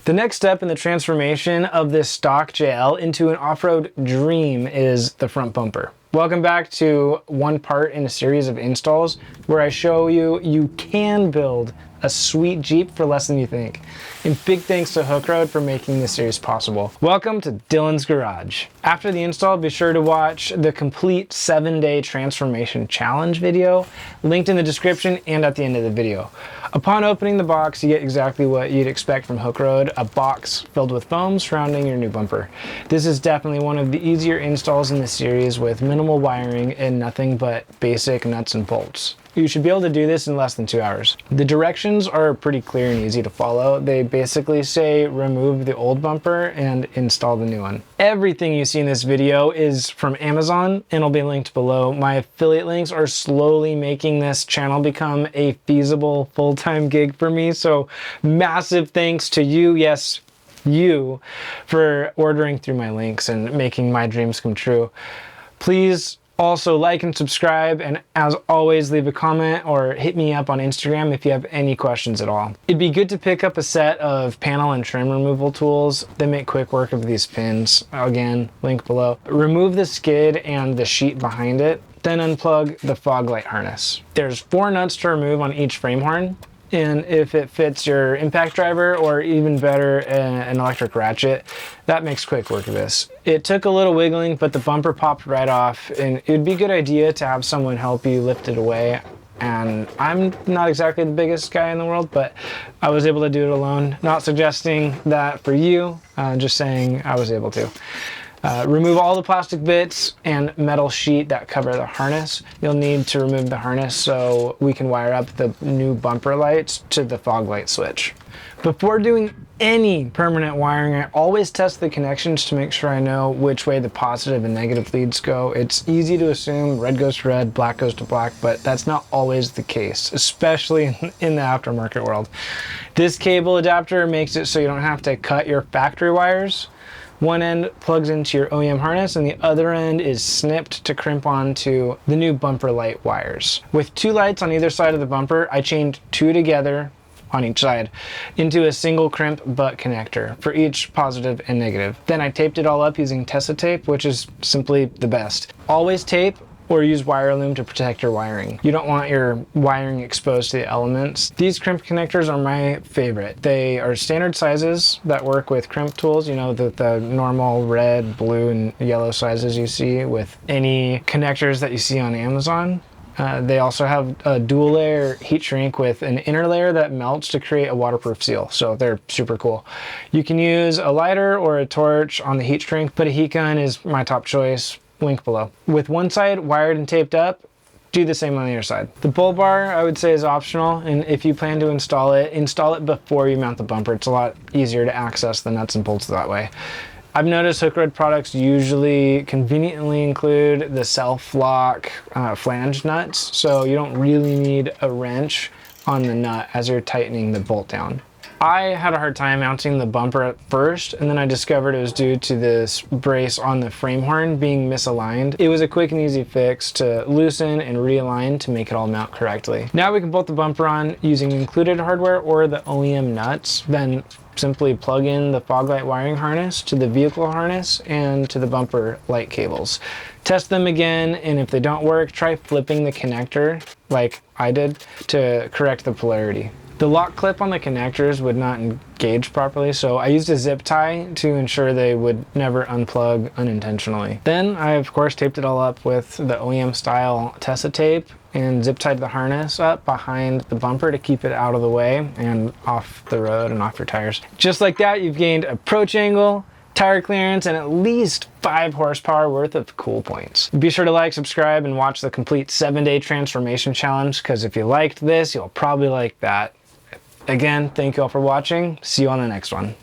The next step in the transformation of this stock JL into an off-road dream is the front bumper. Welcome back to one part in a series of installs where I show you can build a sweet Jeep for less than you think. And big thanks to Hooke for making this series possible. Welcome to Dylan's Garage. After the install, be sure to watch the complete 7-day transformation challenge video, linked in the description and at the end of the video. Upon opening the box, you get exactly what you'd expect from Hooke, a box filled with foam surrounding your new bumper. This is definitely one of the easier installs in the series with minimal wiring and nothing but basic nuts and bolts. You should be able to do this in less than 2 hours. The directions are pretty clear and easy to follow. They basically say remove the old bumper and install the new one. Everything you see in this video is from Amazon and will be linked below. My affiliate links are slowly making this channel become a feasible full-time gig for me. So massive thanks to you, yes, you, for ordering through my links and making my dreams come true. Please also like and subscribe, and as always, leave a comment or hit me up on Instagram if you have any questions at all. It'd be good to pick up a set of panel and trim removal tools. They make quick work of these pins. Again, link below. Remove the skid and the sheet behind it, then unplug the fog light harness. There's 4 nuts to remove on each frame horn. And if it fits your impact driver, or even better, an electric ratchet, that makes quick work of this. It took a little wiggling, but the bumper popped right off, and it'd be a good idea to have someone help you lift it away. And I'm not exactly the biggest guy in the world, but I was able to do it alone. Not suggesting that for you, just saying I was able to. Remove all the plastic bits and metal sheet that cover the harness. You'll need to remove the harness so we can wire up the new bumper lights to the fog light switch. Before doing any permanent wiring, I always test the connections to make sure I know which way the positive and negative leads go. It's easy to assume red goes to red, black goes to black, but that's not always the case, especially in the aftermarket world. This cable adapter makes it so you don't have to cut your factory wires. One end plugs into your OEM harness and the other end is snipped to crimp onto the new bumper light wires. With 2 lights on either side of the bumper, I chained 2 together on each side into a single crimp butt connector for each positive and negative. Then I taped it all up using Tessa tape, which is simply the best. Always tape or use wire loom to protect your wiring. You don't want your wiring exposed to the elements. These crimp connectors are my favorite. They are standard sizes that work with crimp tools, you know, the normal red, blue, and yellow sizes you see with any connectors that you see on Amazon. They also have a dual layer heat shrink with an inner layer that melts to create a waterproof seal. So they're super cool. You can use a lighter or a torch on the heat shrink, but a heat gun is my top choice. Link below. With one side wired and taped up, do the same on the other side. The bull bar, I would say, is optional, and if you plan to install it before you mount the bumper. It's a lot easier to access the nuts and bolts that way. I've noticed Hooke products usually conveniently include the self-lock flange nuts, so you don't really need a wrench on the nut as you're tightening the bolt down. I had a hard time mounting the bumper at first, and then I discovered it was due to this brace on the frame horn being misaligned. It was a quick and easy fix to loosen and realign to make it all mount correctly. Now we can bolt the bumper on using included hardware or the OEM nuts, then simply plug in the fog light wiring harness to the vehicle harness and to the bumper light cables. Test them again, and if they don't work, try flipping the connector like I did to correct the polarity. The lock clip on the connectors would not engage properly, so I used a zip tie to ensure they would never unplug unintentionally. Then I, of course, taped it all up with the OEM style Tessa tape and zip tied the harness up behind the bumper to keep it out of the way and off the road and off your tires. Just like that, you've gained approach angle, tire clearance, and at least 5 horsepower worth of cool points. Be sure to like, subscribe, and watch the complete 7-day transformation challenge, because if you liked this, you'll probably like that. Again, thank you all for watching. See you on the next one.